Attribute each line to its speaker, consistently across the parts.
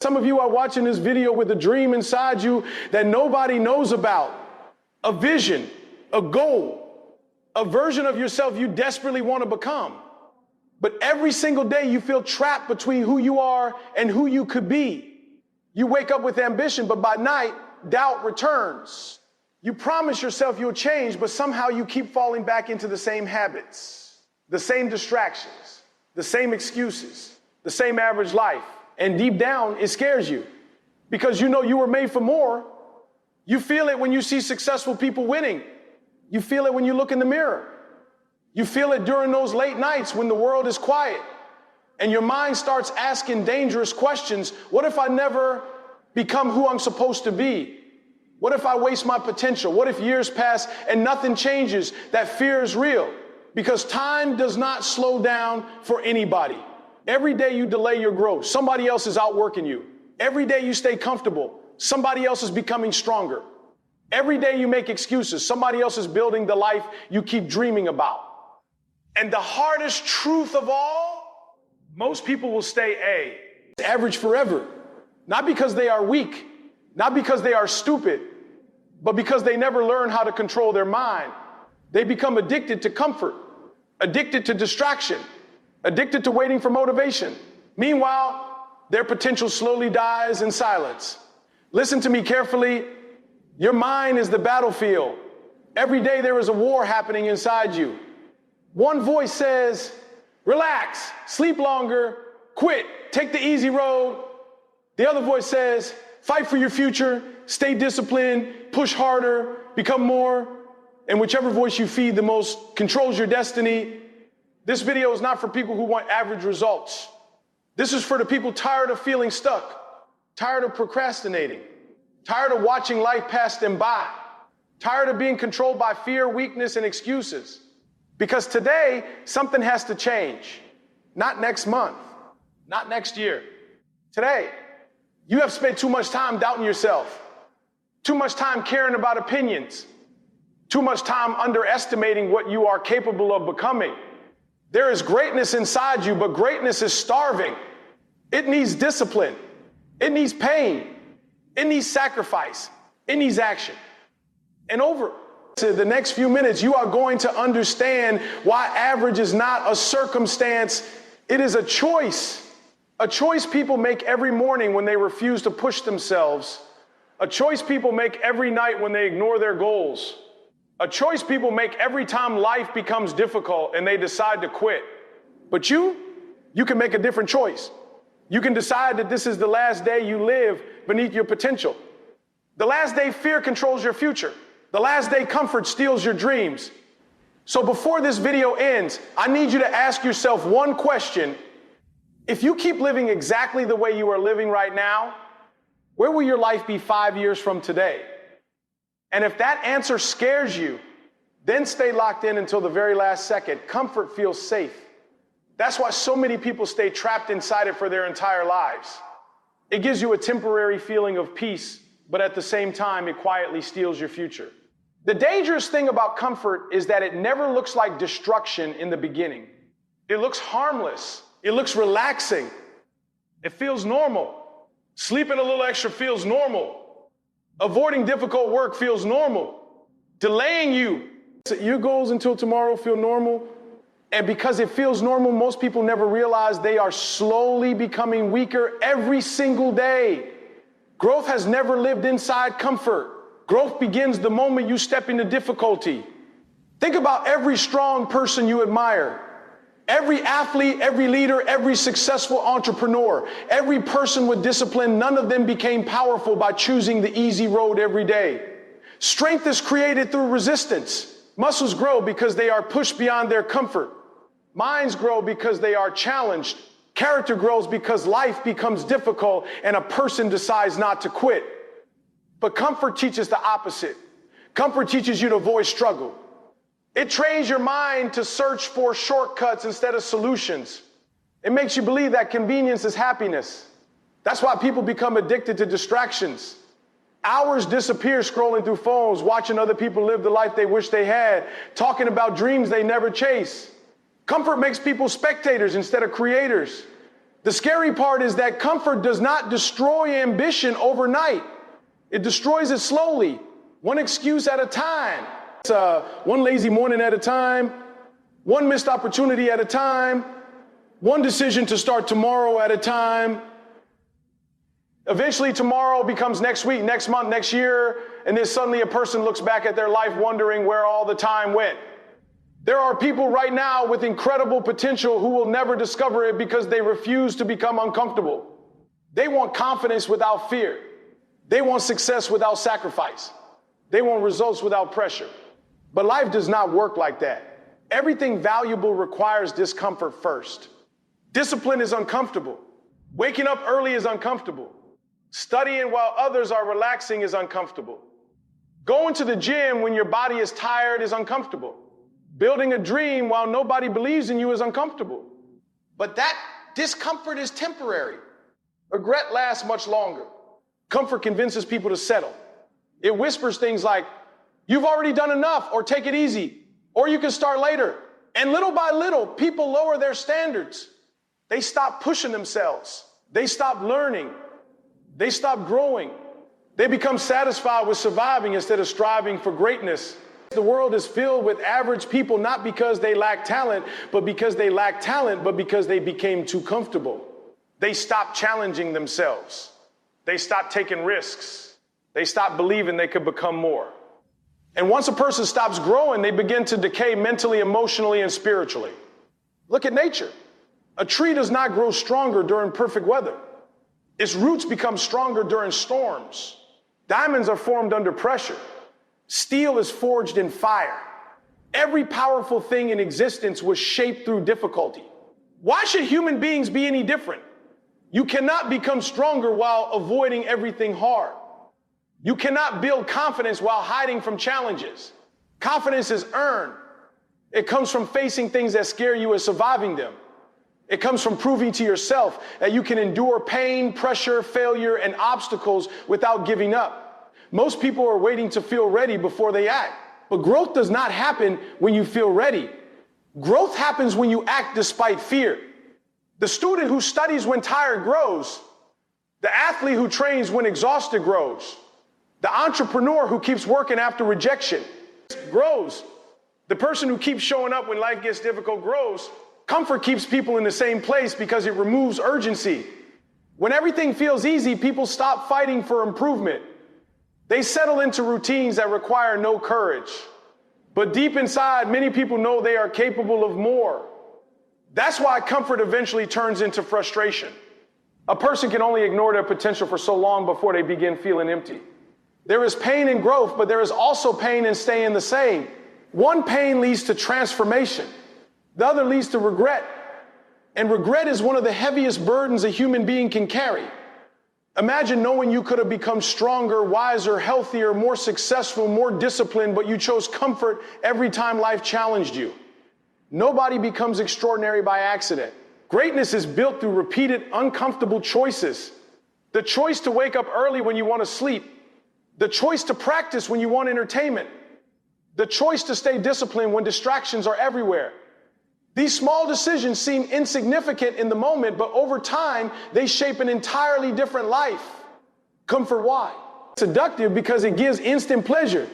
Speaker 1: Some of you are watching this video with a dream inside you that nobody knows about, a vision, a goal, a version of yourself you desperately want to become. But every single day you feel trapped between who you are and who you could be. You wake up with ambition, but by night, doubt returns. You promise yourself you'll change, but somehow you keep falling back into the same habits, the same distractions, the same excuses, the same average life. And deep down, it scares you because you know you were made for more. You feel it when you see successful people winning. You feel it when you look in the mirror. You feel it during those late nights when the world is quiet and your mind starts asking dangerous questions. What if I never become who I'm supposed to be? What if I waste my potential? What if years pass and nothing changes? That fear is real because time does not slow down for anybody. Every day you delay your growth, somebody else is outworking you. Every day you stay comfortable, somebody else is becoming stronger. Every day you make excuses, somebody else is building the life you keep dreaming about. And the hardest truth of all, most people will stay average forever. Not because they are weak, not because they are stupid, but because they never learn how to control their mind. They become addicted to comfort, addicted to distraction, addicted to waiting for motivation. Meanwhile, their potential slowly dies in silence. Listen to me carefully. Your mind is the battlefield. Every day there is a war happening inside you. One voice says, relax, sleep longer, quit, take the easy road. The other voice says, fight for your future, stay disciplined, push harder, become more. And whichever voice you feed the most controls your destiny. This video is not for people who want average results. This is for the people tired of feeling stuck, tired of procrastinating, tired of watching life pass them by, tired of being controlled by fear, weakness, and excuses. Because today, something has to change. Not next month, not next year. Today, you have spent too much time doubting yourself, too much time caring about opinions, too much time underestimating what you are capable of becoming. There is greatness inside you, but greatness is starving. It needs discipline. It needs pain. It needs sacrifice. It needs action. And over the next few minutes, you are going to understand why average is not a circumstance. It is a choice. A choice people make every morning when they refuse to push themselves. A choice people make every night when they ignore their goals. A choice people make every time life becomes difficult and they decide to quit. But you can make a different choice. You can decide that this is the last day you live beneath your potential. The last day fear controls your future. The last day comfort steals your dreams. So before this video ends, I need you to ask yourself one question. If you keep living exactly the way you are living right now, where will your life be 5 years from today? And if that answer scares you, then stay locked in until the very last second. Comfort feels safe. That's why so many people stay trapped inside it for their entire lives. It gives you a temporary feeling of peace, but at the same time, it quietly steals your future. The dangerous thing about comfort is that it never looks like destruction in the beginning. It looks harmless. It looks relaxing. It feels normal. Sleeping a little extra feels normal. Avoiding difficult work feels normal. Delaying your goals until tomorrow feel normal. And because it feels normal, most people never realize they are slowly becoming weaker every single day. Growth has never lived inside comfort. Growth begins the moment you step into difficulty. Think about every strong person you admire. Every athlete, every leader, every successful entrepreneur, every person with discipline, none of them became powerful by choosing the easy road every day. Strength is created through resistance. Muscles grow because they are pushed beyond their comfort. Minds grow because they are challenged. Character grows because life becomes difficult and a person decides not to quit. But comfort teaches the opposite. Comfort teaches you to avoid struggle. It trains your mind to search for shortcuts instead of solutions. It makes you believe that convenience is happiness. That's why people become addicted to distractions. Hours disappear scrolling through phones, watching other people live the life they wish they had, talking about dreams they never chase. Comfort makes people spectators instead of creators. The scary part is that comfort does not destroy ambition overnight. It destroys it slowly, one excuse at a time. It's one lazy morning at a time, one missed opportunity at a time, one decision to start tomorrow at a time. Eventually tomorrow becomes next week, next month, next year, and then suddenly a person looks back at their life wondering where all the time went. There are people right now with incredible potential who will never discover it because they refuse to become uncomfortable. They want confidence without fear. They want success without sacrifice. They want results without pressure. But life does not work like that. Everything valuable requires discomfort first. Discipline is uncomfortable. Waking up early is uncomfortable. Studying while others are relaxing is uncomfortable. Going to the gym when your body is tired is uncomfortable. Building a dream while nobody believes in you is uncomfortable. But that discomfort is temporary. Regret lasts much longer. Comfort convinces people to settle. It whispers things like, you've already done enough, or take it easy, or you can start later. And little by little, people lower their standards. They stop pushing themselves. They stop learning. They stop growing. They become satisfied with surviving instead of striving for greatness. The world is filled with average people, not because they lack talent, but because they became too comfortable. They stopped challenging themselves. They stopped taking risks. They stopped believing they could become more. And once a person stops growing, they begin to decay mentally, emotionally, and spiritually. Look at nature. A tree does not grow stronger during perfect weather. Its roots become stronger during storms. Diamonds are formed under pressure. Steel is forged in fire. Every powerful thing in existence was shaped through difficulty. Why should human beings be any different? You cannot become stronger while avoiding everything hard. You cannot build confidence while hiding from challenges. Confidence is earned. It comes from facing things that scare you and surviving them. It comes from proving to yourself that you can endure pain, pressure, failure, and obstacles without giving up. Most people are waiting to feel ready before they act. But growth does not happen when you feel ready. Growth happens when you act despite fear. The student who studies when tired grows. The athlete who trains when exhausted grows. The entrepreneur who keeps working after rejection grows. The person who keeps showing up when life gets difficult grows. Comfort keeps people in the same place because it removes urgency. When everything feels easy, people stop fighting for improvement. They settle into routines that require no courage. But deep inside, many people know they are capable of more. That's why comfort eventually turns into frustration. A person can only ignore their potential for so long before they begin feeling empty. There is pain in growth, but there is also pain in staying the same. One pain leads to transformation. The other leads to regret. And regret is one of the heaviest burdens a human being can carry. Imagine knowing you could have become stronger, wiser, healthier, more successful, more disciplined, but you chose comfort every time life challenged you. Nobody becomes extraordinary by accident. Greatness is built through repeated, uncomfortable choices. The choice to wake up early when you want to sleep. The choice to practice when you want entertainment. The choice to stay disciplined when distractions are everywhere. These small decisions seem insignificant in the moment, but over time, they shape an entirely different life. Comfort, why? It's seductive because it gives instant pleasure.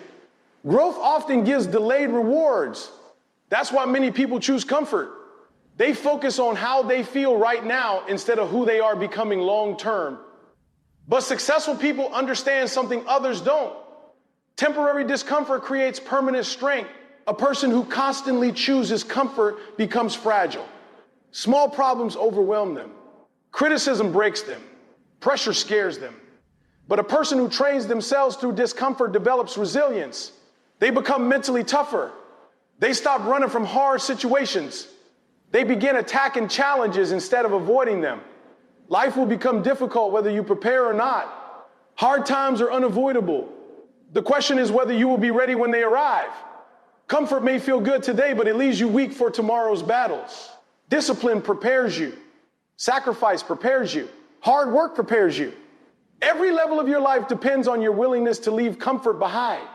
Speaker 1: Growth often gives delayed rewards. That's why many people choose comfort. They focus on how they feel right now instead of who they are becoming long term. But successful people understand something others don't. Temporary discomfort creates permanent strength. A person who constantly chooses comfort becomes fragile. Small problems overwhelm them. Criticism breaks them. Pressure scares them. But a person who trains themselves through discomfort develops resilience. They become mentally tougher. They stop running from hard situations. They begin attacking challenges instead of avoiding them. Life will become difficult whether you prepare or not. Hard times are unavoidable. The question is whether you will be ready when they arrive. Comfort may feel good today, but it leaves you weak for tomorrow's battles. Discipline prepares you. Sacrifice prepares you. Hard work prepares you. Every level of your life depends on your willingness to leave comfort behind.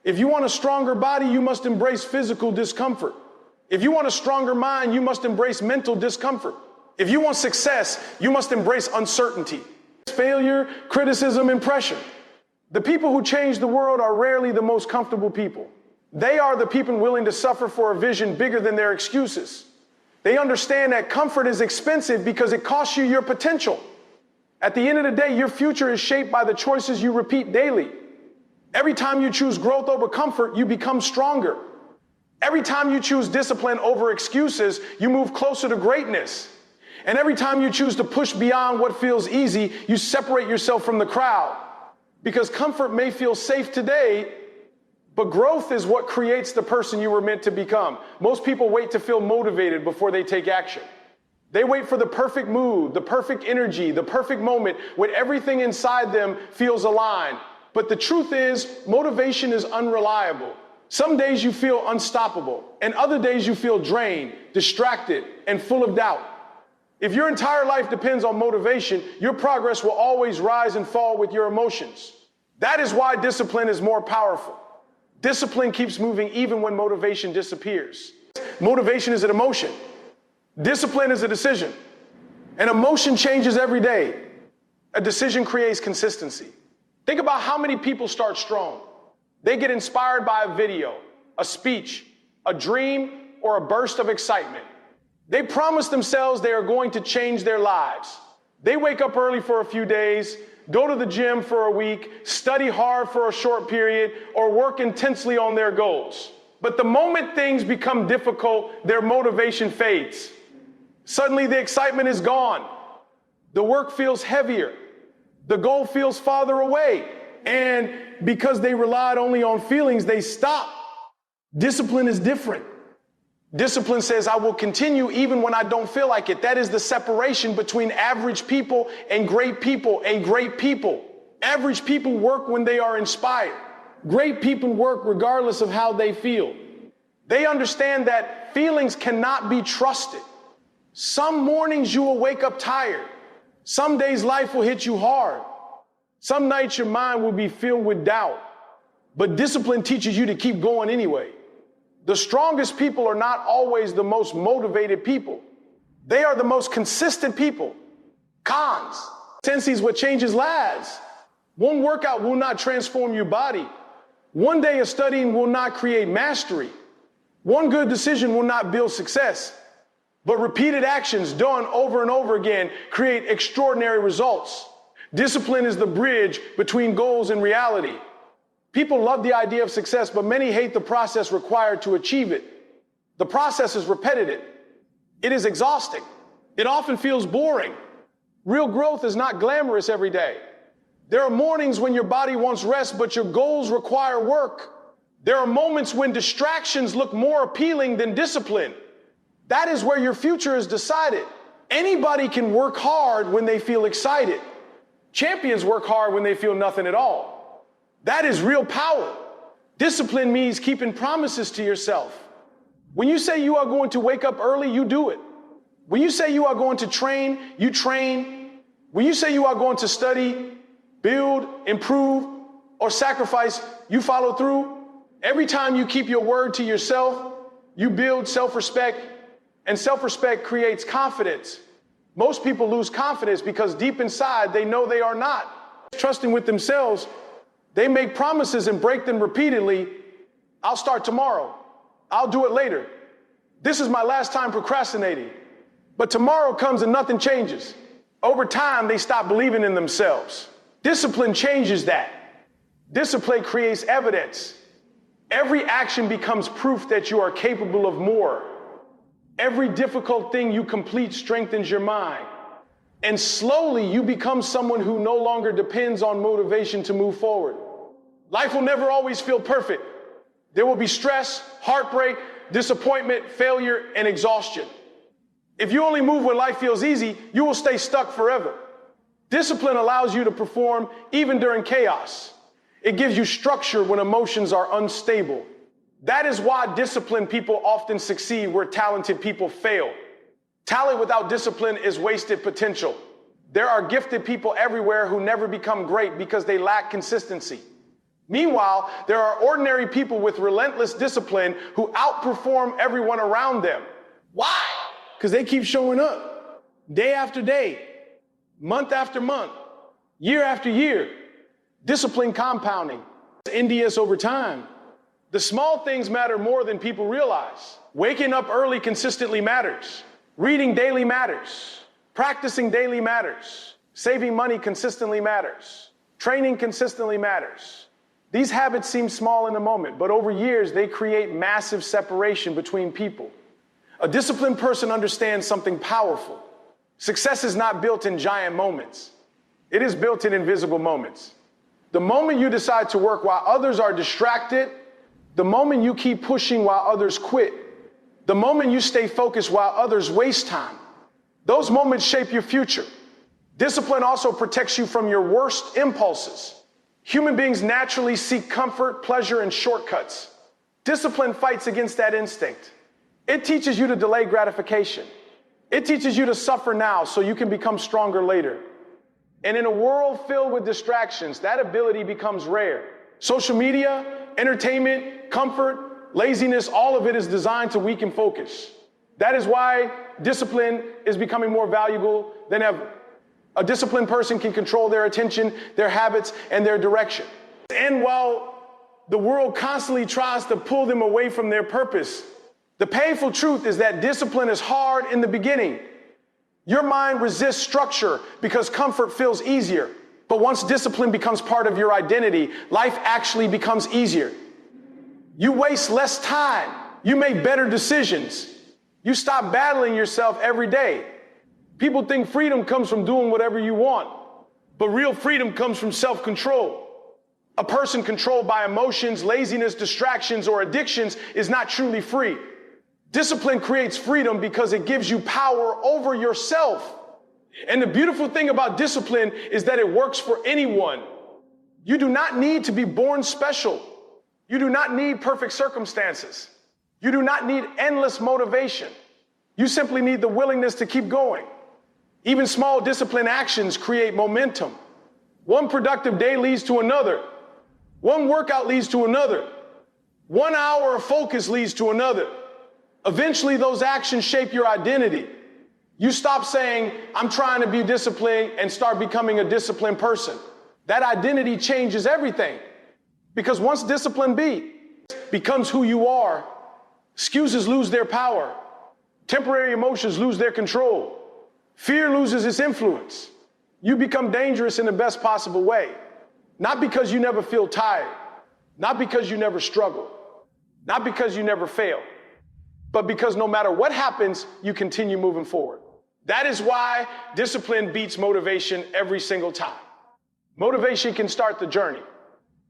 Speaker 1: If you want a stronger body, you must embrace physical discomfort. If you want a stronger mind, you must embrace mental discomfort. If you want success, you must embrace uncertainty, failure, criticism, and pressure. The people who change the world are rarely the most comfortable people. They are the people willing to suffer for a vision bigger than their excuses. They understand that comfort is expensive because it costs you your potential. At the end of the day, your future is shaped by the choices you repeat daily. Every time you choose growth over comfort, you become stronger. Every time you choose discipline over excuses, you move closer to greatness. And every time you choose to push beyond what feels easy, you separate yourself from the crowd. Because comfort may feel safe today, but growth is what creates the person you were meant to become. Most people wait to feel motivated before they take action. They wait for the perfect mood, the perfect energy, the perfect moment when everything inside them feels aligned. But the truth is, motivation is unreliable. Some days you feel unstoppable, and other days you feel drained, distracted, and full of doubt. If your entire life depends on motivation, your progress will always rise and fall with your emotions. That is why discipline is more powerful. Discipline keeps moving even when motivation disappears. Motivation is an emotion. Discipline is a decision. An emotion changes every day. A decision creates consistency. Think about how many people start strong. They get inspired by a video, a speech, a dream, or a burst of excitement. They promise themselves they are going to change their lives. They wake up early for a few days, go to the gym for a week, study hard for a short period, or work intensely on their goals. But the moment things become difficult, their motivation fades. Suddenly the excitement is gone. The work feels heavier. The goal feels farther away. And because they relied only on feelings, they stop. Discipline is different. Discipline says, I will continue even when I don't feel like it. That is the separation between average people and great people and great people. Average people work when they are inspired. Great people work regardless of how they feel. They understand that feelings cannot be trusted. Some mornings you will wake up tired. Some days life will hit you hard. Some nights your mind will be filled with doubt. But discipline teaches you to keep going anyway. The strongest people are not always the most motivated people. They are the most consistent people. Cons. Consistency is what changes lives. One workout will not transform your body. One day of studying will not create mastery. One good decision will not build success. But repeated actions done over and over again create extraordinary results. Discipline is the bridge between goals and reality. People love the idea of success, but many hate the process required to achieve it. The process is repetitive. It is exhausting. It often feels boring. Real growth is not glamorous every day. There are mornings when your body wants rest, but your goals require work. There are moments when distractions look more appealing than discipline. That is where your future is decided. Anybody can work hard when they feel excited. Champions work hard when they feel nothing at all. That is real power. Discipline means keeping promises to yourself. When you say you are going to wake up early, you do it. When you say you are going to train, you train. When you say you are going to study, build, improve, or sacrifice, you follow through. Every time you keep your word to yourself, you build self-respect, and self-respect creates confidence. Most people lose confidence because deep inside they know they are not trusting with themselves. They make promises and break them repeatedly. I'll start tomorrow. I'll do it later. This is my last time procrastinating. But tomorrow comes and nothing changes. Over time, they stop believing in themselves. Discipline changes that. Discipline creates evidence. Every action becomes proof that you are capable of more. Every difficult thing you complete strengthens your mind. And slowly you become someone who no longer depends on motivation to move forward. Life will never always feel perfect. There will be stress, heartbreak, disappointment, failure, and exhaustion. If you only move when life feels easy, you will stay stuck forever. Discipline allows you to perform even during chaos. It gives you structure when emotions are unstable. That is why disciplined people often succeed where talented people fail. Talent without discipline is wasted potential. There are gifted people everywhere who never become great because they lack consistency. Meanwhile, there are ordinary people with relentless discipline who outperform everyone around them. Why? Because they keep showing up. day after day, month after month, year after year. Discipline compounding. NDS over time. The small things matter more than people realize. Waking up early consistently matters. Reading daily matters. Practicing daily matters. Saving money consistently matters. Training consistently matters. These habits seem small in the moment, but over years, they create massive separation between people. A disciplined person understands something powerful. Success is not built in giant moments. It is built in invisible moments. The moment you decide to work while others are distracted, the moment you keep pushing while others quit, the moment you stay focused while others waste time, those moments shape your future. Discipline also protects you from your worst impulses. Human beings naturally seek comfort, pleasure, and shortcuts. Discipline fights against that instinct. It teaches you to delay gratification. It teaches you to suffer now so you can become stronger later. And in a world filled with distractions, that ability becomes rare. Social media, entertainment, comfort, laziness, all of it is designed to weaken focus. That is why discipline is becoming more valuable than ever. A disciplined person can control their attention, their habits, and their direction. And while the world constantly tries to pull them away from their purpose, the painful truth is that discipline is hard in the beginning. Your mind resists structure because comfort feels easier. But once discipline becomes part of your identity, life actually becomes easier. You waste less time. You make better decisions. You stop battling yourself every day. People think freedom comes from doing whatever you want, but real freedom comes from self-control. A person controlled by emotions, laziness, distractions, or addictions is not truly free. Discipline creates freedom because it gives you power over yourself. And the beautiful thing about discipline is that it works for anyone. You do not need to be born special. You do not need perfect circumstances. You do not need endless motivation. You simply need the willingness to keep going. Even small discipline actions create momentum. One productive day leads to another. One workout leads to another. 1 hour of focus leads to another. Eventually, those actions shape your identity. You stop saying, I'm trying to be disciplined, and start becoming a disciplined person. That identity changes everything. Because once discipline becomes who you are, excuses lose their power. Temporary emotions lose their control. Fear loses its influence. You become dangerous in the best possible way. Not because you never feel tired. Not because you never struggle. Not because you never fail. But because no matter what happens, you continue moving forward. That is why discipline beats motivation every single time. Motivation can start the journey,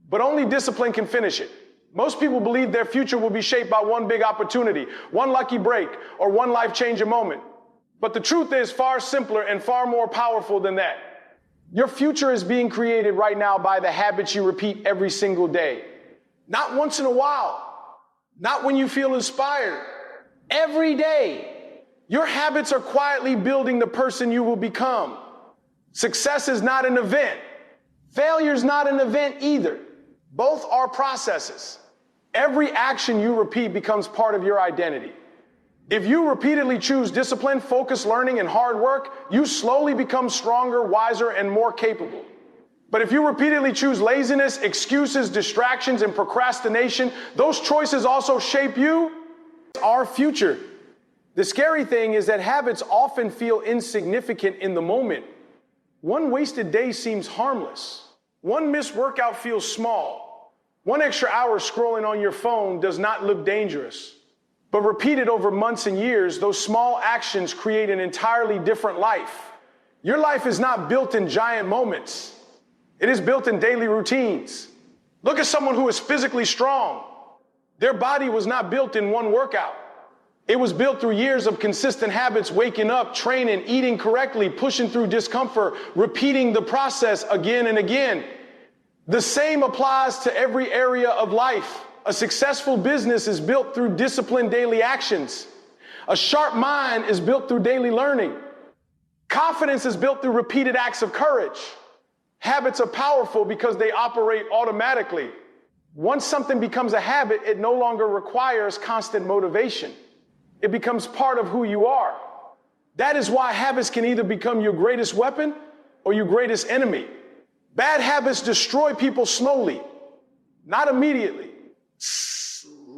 Speaker 1: but only discipline can finish it. Most people believe their future will be shaped by one big opportunity, one lucky break, or one life-changing moment. But the truth is far simpler and far more powerful than that. Your future is being created right now by the habits you repeat every single day. Not once in a while, not when you feel inspired. Every day, your habits are quietly building the person you will become. Success is not an event. Failure is not an event either. Both are processes. Every action you repeat becomes part of your identity. If you repeatedly choose discipline, focus, learning, and hard work, you slowly become stronger, wiser, and more capable. But if you repeatedly choose laziness, excuses, distractions, and procrastination, those choices also shape you. Our future. The scary thing is that habits often feel insignificant in the moment. One wasted day seems harmless. One missed workout feels small. One extra hour scrolling on your phone does not look dangerous. But repeated over months and years, those small actions create an entirely different life. Your life is not built in giant moments. It is built in daily routines. Look at someone who is physically strong. Their body was not built in one workout. It was built through years of consistent habits, waking up, training, eating correctly, pushing through discomfort, repeating the process again and again. The same applies to every area of life. A successful business is built through disciplined daily actions. A sharp mind is built through daily learning. Confidence is built through repeated acts of courage. Habits are powerful because they operate automatically. Once something becomes a habit, it no longer requires constant motivation. It becomes part of who you are. That is why habits can either become your greatest weapon or your greatest enemy. Bad habits destroy people slowly, not immediately. Slowly.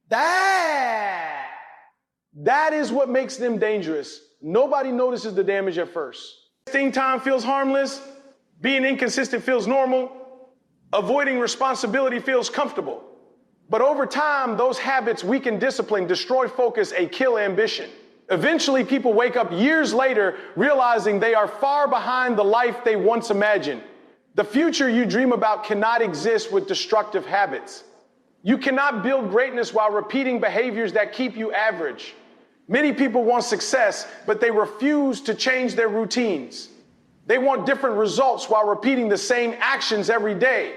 Speaker 1: That is what makes them dangerous. Nobody notices the damage at first. Wasting time feels harmless. Being inconsistent feels normal. Avoiding responsibility feels comfortable. But over time, those habits weaken discipline, destroy focus, and kill ambition. Eventually, people wake up years later realizing they are far behind the life they once imagined. The future you dream about cannot exist with destructive habits. You cannot build greatness while repeating behaviors that keep you average. Many people want success, but they refuse to change their routines. They want different results while repeating the same actions every day.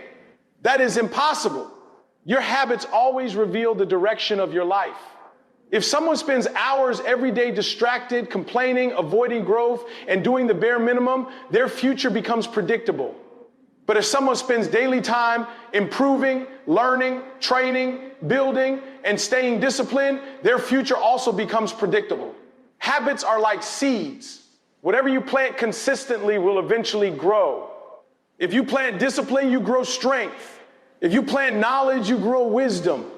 Speaker 1: That is impossible. Your habits always reveal the direction of your life. If someone spends hours every day distracted, complaining, avoiding growth, and doing the bare minimum, their future becomes predictable. But if someone spends daily time improving, learning, training, building, and staying disciplined, their future also becomes predictable. Habits are like seeds. Whatever you plant consistently will eventually grow. If you plant discipline, you grow strength. If you plant knowledge, you grow wisdom.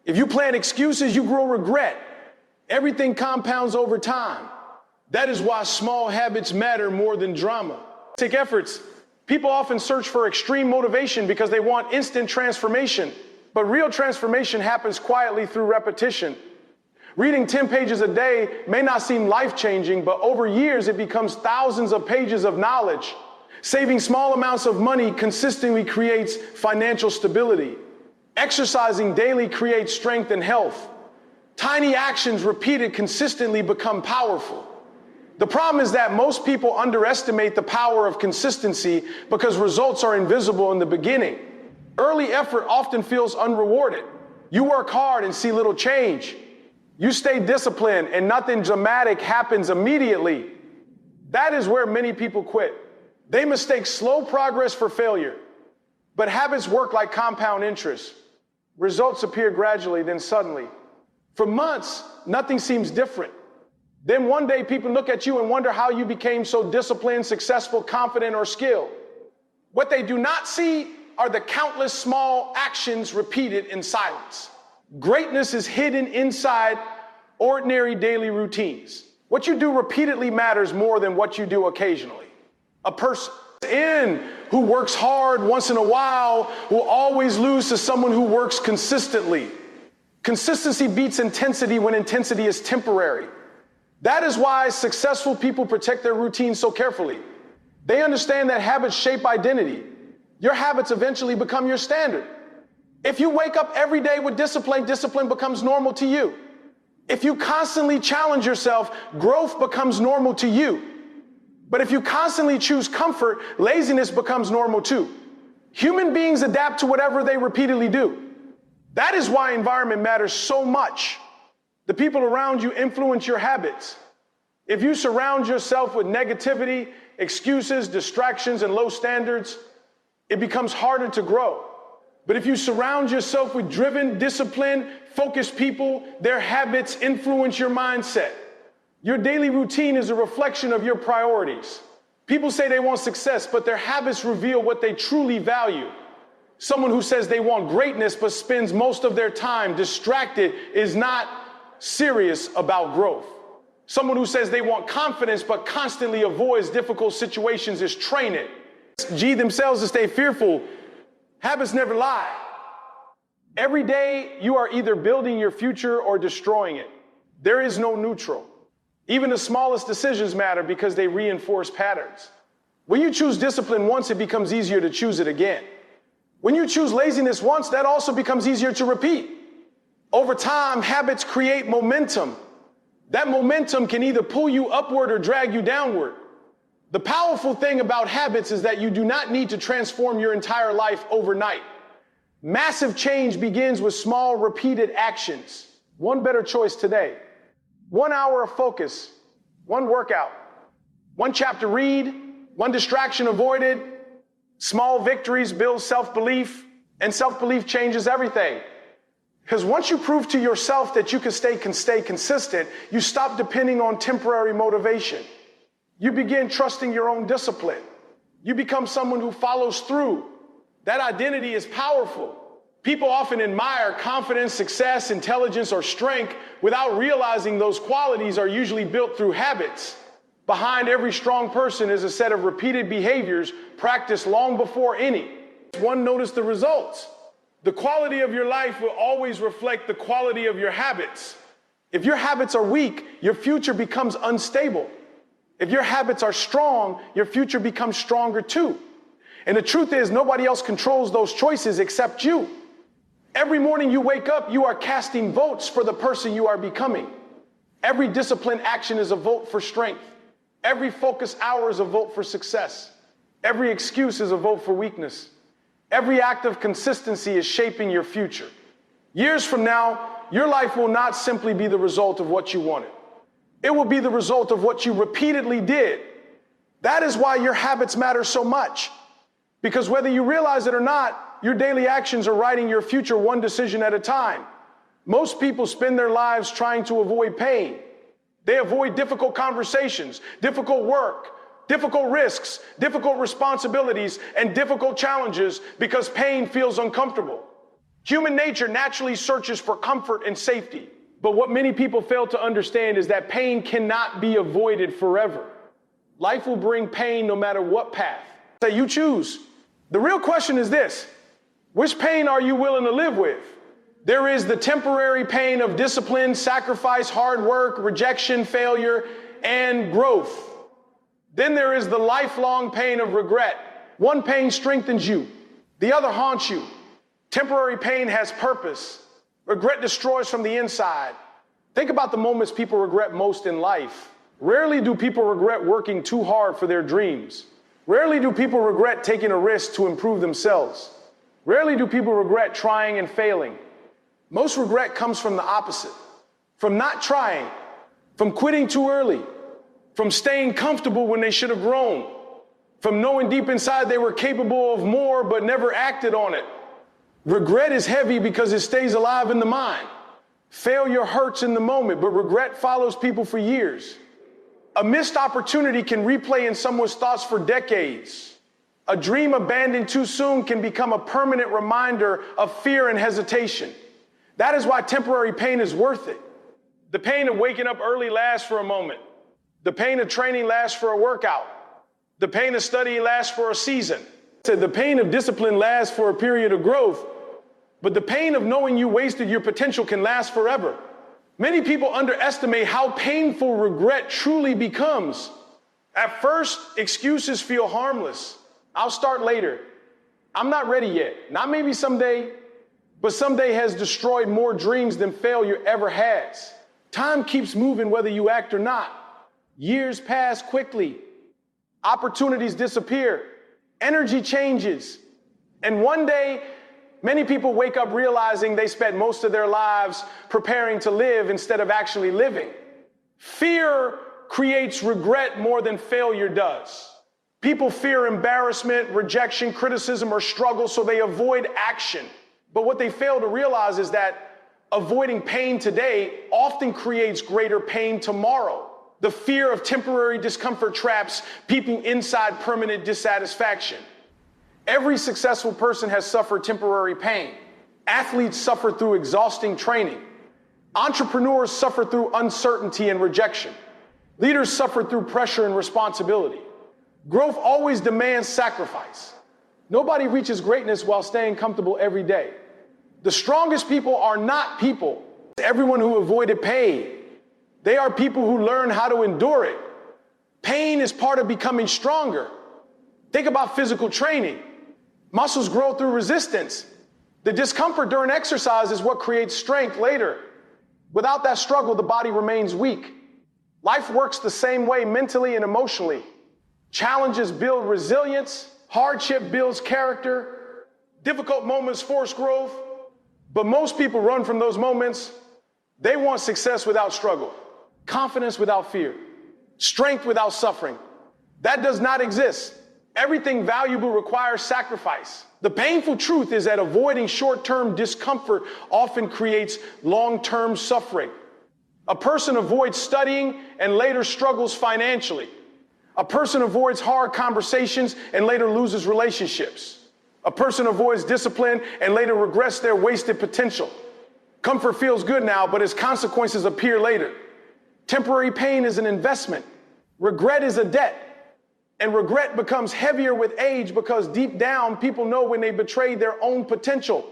Speaker 1: If you plant excuses, you grow regret. Everything compounds over time. That is why small habits matter more than drama. Take efforts. People often search for extreme motivation because they want instant transformation. But real transformation happens quietly through repetition. Reading 10 pages a day may not seem life-changing, but over years it becomes thousands of pages of knowledge. Saving small amounts of money consistently creates financial stability. Exercising daily creates strength and health. Tiny actions repeated consistently become powerful. The problem is that most people underestimate the power of consistency because results are invisible in the beginning. Early effort often feels unrewarded. You work hard and see little change. You stay disciplined and nothing dramatic happens immediately. That is where many people quit. They mistake slow progress for failure. But habits work like compound interest. Results appear gradually, then suddenly. For months, nothing seems different. Then one day people look at you and wonder how you became so disciplined, successful, confident, or skilled. What they do not see are the countless small actions repeated in silence. Greatness is hidden inside ordinary daily routines. What you do repeatedly matters more than what you do occasionally. A person who works hard once in a while will always lose to someone who works consistently. Consistency beats intensity when intensity is temporary. That is why successful people protect their routines so carefully. They understand that habits shape identity. Your habits eventually become your standard. If you wake up every day with discipline, discipline becomes normal to you. If you constantly challenge yourself, growth becomes normal to you. But if you constantly choose comfort, laziness becomes normal too. Human beings adapt to whatever they repeatedly do. That is why environment matters so much. The people around you influence your habits. If you surround yourself with negativity, excuses, distractions, and low standards, it becomes harder to grow. But if you surround yourself with driven, disciplined, focused people, their habits influence your mindset. Your daily routine is a reflection of your priorities. People say they want success, but their habits reveal what they truly value. Someone who says they want greatness but spends most of their time distracted is not serious about growth. Someone who says they want confidence but constantly avoids difficult situations is training. Themselves to stay fearful. Habits never lie. Every day you are either building your future or destroying it. There is no neutral. Even the smallest decisions matter because they reinforce patterns. When you choose discipline once, it becomes easier to choose it again. When you choose laziness once, that also becomes easier to repeat. Over time, habits create momentum. That momentum can either pull you upward or drag you downward. The powerful thing about habits is that you do not need to transform your entire life overnight. Massive change begins with small, repeated actions. One better choice today. 1 hour of focus, one workout, one chapter read, one distraction avoided. Small victories build self-belief, and self-belief changes everything. Because once you prove to yourself that you can stay consistent, you stop depending on temporary motivation. You begin trusting your own discipline. You become someone who follows through. That identity is powerful. People often admire confidence, success, intelligence, or strength without realizing those qualities are usually built through habits. Behind every strong person is a set of repeated behaviors practiced long before any one noticed the results. The quality of your life will always reflect the quality of your habits. If your habits are weak, your future becomes unstable. If your habits are strong, your future becomes stronger too. And the truth is, nobody else controls those choices except you. Every morning you wake up, you are casting votes for the person you are becoming. Every disciplined action is a vote for strength. Every focused hour is a vote for success. Every excuse is a vote for weakness. Every act of consistency is shaping your future. Years from now, your life will not simply be the result of what you wanted. It will be the result of what you repeatedly did. That is why your habits matter so much. Because whether you realize it or not, your daily actions are writing your future one decision at a time. Most people spend their lives trying to avoid pain. They avoid difficult conversations, difficult work, difficult risks, difficult responsibilities, and difficult challenges because pain feels uncomfortable. Human nature naturally searches for comfort and safety. But what many people fail to understand is that pain cannot be avoided forever. Life will bring pain no matter what path that you choose. The real question is this: which pain are you willing to live with? There is the temporary pain of discipline, sacrifice, hard work, rejection, failure, and growth. Then there is the lifelong pain of regret. One pain strengthens you, the other haunts you. Temporary pain has purpose. Regret destroys from the inside. Think about the moments people regret most in life. Rarely do people regret working too hard for their dreams. Rarely do people regret taking a risk to improve themselves. Rarely do people regret trying and failing. Most regret comes from the opposite, from not trying, from quitting too early, from staying comfortable when they should have grown, from knowing deep inside they were capable of more but never acted on it. Regret is heavy because it stays alive in the mind. Failure hurts in the moment, but regret follows people for years. A missed opportunity can replay in someone's thoughts for decades. A dream abandoned too soon can become a permanent reminder of fear and hesitation. That is why temporary pain is worth it. The pain of waking up early lasts for a moment. The pain of training lasts for a workout. The pain of studying lasts for a season. The pain of discipline lasts for a period of growth. But the pain of knowing you wasted your potential can last forever. Many people underestimate how painful regret truly becomes. At first, excuses feel harmless. I'll start later. I'm not ready yet. Not maybe someday, but someday has destroyed more dreams than failure ever has. Time keeps moving whether you act or not. Years pass quickly. Opportunities disappear. Energy changes. And one day, many people wake up realizing they spent most of their lives preparing to live instead of actually living. Fear creates regret more than failure does. People fear embarrassment, rejection, criticism, or struggle, so they avoid action. But what they fail to realize is that avoiding pain today often creates greater pain tomorrow. The fear of temporary discomfort traps people inside permanent dissatisfaction. Every successful person has suffered temporary pain. Athletes suffer through exhausting training. Entrepreneurs suffer through uncertainty and rejection. Leaders suffer through pressure and responsibility. Growth always demands sacrifice. Nobody reaches greatness while staying comfortable every day. The strongest people are not people. Everyone who avoided pain. They are people who learn how to endure it. Pain is part of becoming stronger. Think about physical training. Muscles grow through resistance. The discomfort during exercise is what creates strength later. Without that struggle, the body remains weak. Life works the same way mentally and emotionally. Challenges build resilience. Hardship builds character. Difficult moments force growth. But most people run from those moments. They want success without struggle, confidence without fear, strength without suffering. That does not exist. Everything valuable requires sacrifice. The painful truth is that avoiding short-term discomfort often creates long-term suffering. A person avoids studying and later struggles financially. A person avoids hard conversations and later loses relationships. A person avoids discipline and later regrets their wasted potential. Comfort feels good now, but its consequences appear later. Temporary pain is an investment. Regret is a debt. And regret becomes heavier with age because deep down, people know when they betrayed their own potential.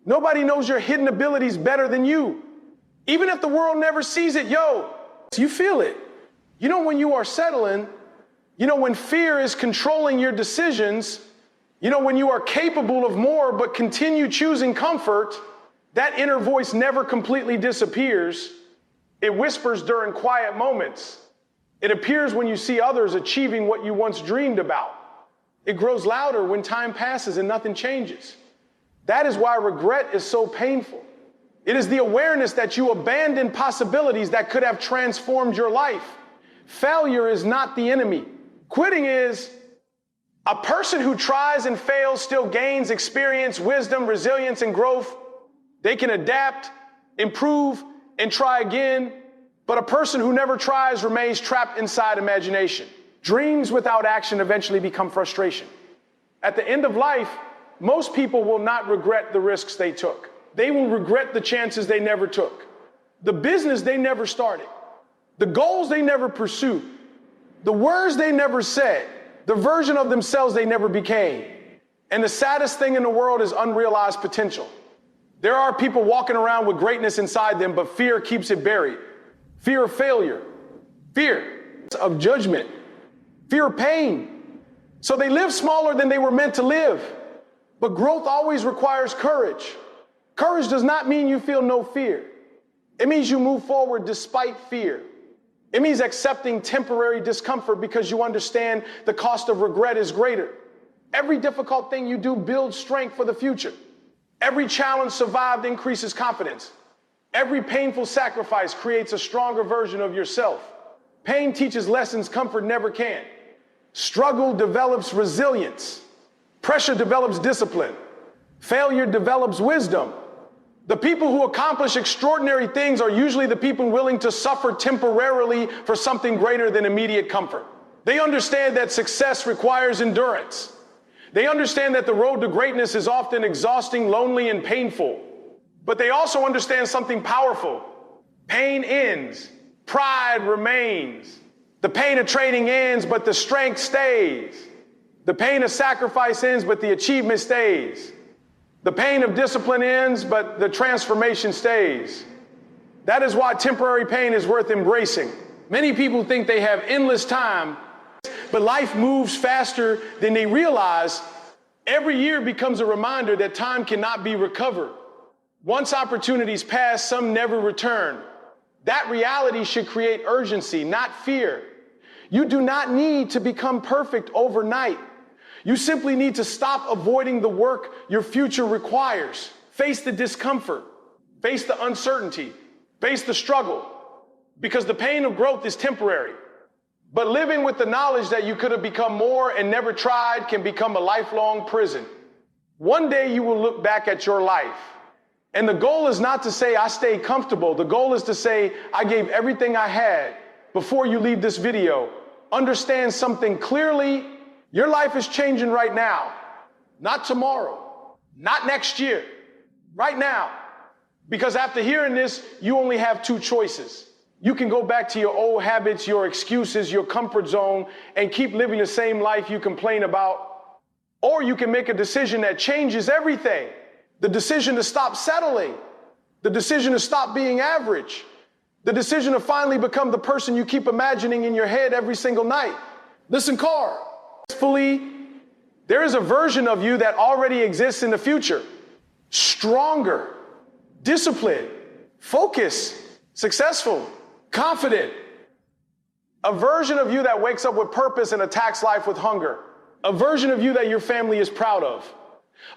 Speaker 1: Nobody knows your hidden abilities better than you. Even if the world never sees it, you feel it. You know when you are settling, you know when fear is controlling your decisions, you know when you are capable of more but continue choosing comfort, that inner voice never completely disappears. It whispers during quiet moments. It appears when you see others achieving what you once dreamed about. It grows louder when time passes and nothing changes. That is why regret is so painful. It is the awareness that you abandoned possibilities that could have transformed your life. Failure is not the enemy. Quitting is. A person who tries and fails still gains experience, wisdom, resilience, and growth. They can adapt, improve, and try again. But a person who never tries remains trapped inside imagination. Dreams without action eventually become frustration. At the end of life, most people will not regret the risks they took. They will regret the chances they never took, the business they never started, the goals they never pursued, the words they never said, the version of themselves they never became. And the saddest thing in the world is unrealized potential. There are people walking around with greatness inside them, but fear keeps it buried. Fear of failure, fear of judgment, fear of pain. So they live smaller than they were meant to live. But growth always requires courage. Courage does not mean you feel no fear. It means you move forward despite fear. It means accepting temporary discomfort because you understand the cost of regret is greater. Every difficult thing you do builds strength for the future. Every challenge survived increases confidence. Every painful sacrifice creates a stronger version of yourself. Pain teaches lessons comfort never can. Struggle develops resilience. Pressure develops discipline. Failure develops wisdom. The people who accomplish extraordinary things are usually the people willing to suffer temporarily for something greater than immediate comfort. They understand that success requires endurance. They understand that the road to greatness is often exhausting, lonely, and painful. But they also understand something powerful. Pain ends. Pride remains. The pain of trading ends, but the strength stays. The pain of sacrifice ends, but the achievement stays. The pain of discipline ends, but the transformation stays. That is why temporary pain is worth embracing. Many people think they have endless time, but life moves faster than they realize. Every year becomes a reminder that time cannot be recovered. Once opportunities pass, some never return. That reality should create urgency, not fear. You do not need to become perfect overnight. You simply need to stop avoiding the work your future requires. Face the discomfort, face the uncertainty, face the struggle, because the pain of growth is temporary. But living with the knowledge that you could have become more and never tried can become a lifelong prison. One day you will look back at your life. And the goal is not to say, I stayed comfortable. The goal is to say, I gave everything I had. Before you leave this video, understand something clearly. Your life is changing right now, not tomorrow, not next year, right now. Because after hearing this, you only have two choices. You can go back to your old habits, your excuses, your comfort zone, and keep living the same life you complain about. Or you can make a decision that changes everything. The decision to stop settling, the decision to stop being average, the decision to finally become the person you keep imagining in your head every single night. Listen, Carl, there is a version of you that already exists in the future. Stronger, disciplined, focused, successful, confident. A version of you that wakes up with purpose and attacks life with hunger. A version of you that your family is proud of.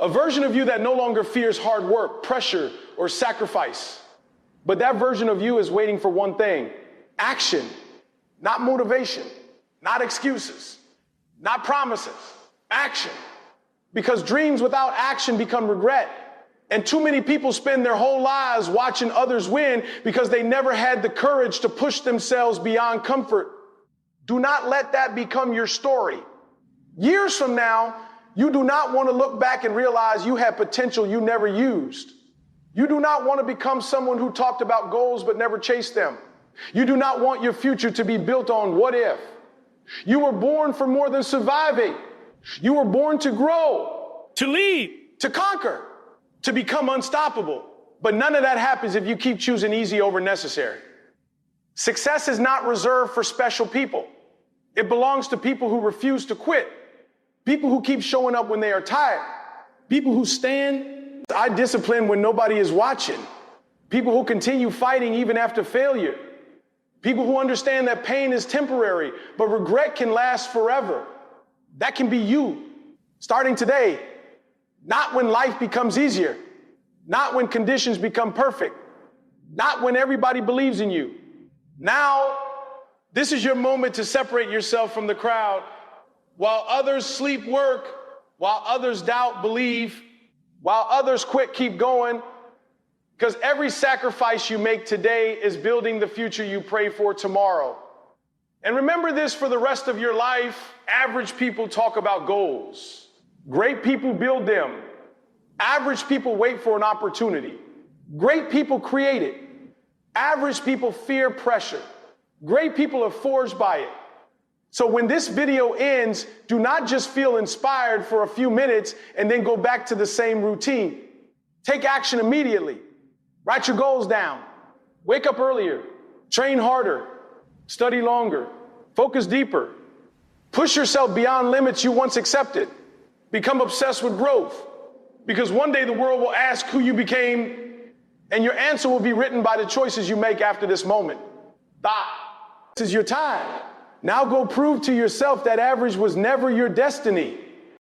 Speaker 1: A version of you that no longer fears hard work, pressure, or sacrifice. But that version of you is waiting for one thing: action, not motivation, not excuses, not promises, Action. Because dreams without action become regret. And too many people spend their whole lives watching others win because they never had the courage to push themselves beyond comfort. Do not let that become your story. Years from now, you do not want to look back and realize you had potential you never used. You do not want to become someone who talked about goals but never chased them. You do not want your future to be built on what if. You were born for more than surviving. You were born to grow,
Speaker 2: to lead,
Speaker 1: to conquer, to become unstoppable. But none of that happens if you keep choosing easy over necessary. Success is not reserved for special people. It belongs to people who refuse to quit, people who keep showing up when they are tired, people who stand eye discipline when nobody is watching, people who continue fighting even after failure, people who understand that pain is temporary, but regret can last forever. That can be you, starting today, not when life becomes easier, not when conditions become perfect, not when everybody believes in you. Now, this is your moment to separate yourself from the crowd. While others sleep, work, while others doubt, believe, while others quit, keep going, because every sacrifice you make today is building the future you pray for tomorrow. And remember this for the rest of your life. Average people talk about goals. Great people build them. Average people wait for an opportunity. Great people create it. Average people fear pressure. Great people are forged by it. So when this video ends, do not just feel inspired for a few minutes and then go back to the same routine. Take action immediately. Write your goals down. Wake up earlier. Train harder. Study longer. Focus deeper. Push yourself beyond limits you once accepted. Become obsessed with growth. Because one day the world will ask who you became, and your answer will be written by the choices you make after this moment. This is your time. Now go prove to yourself that average was never your destiny.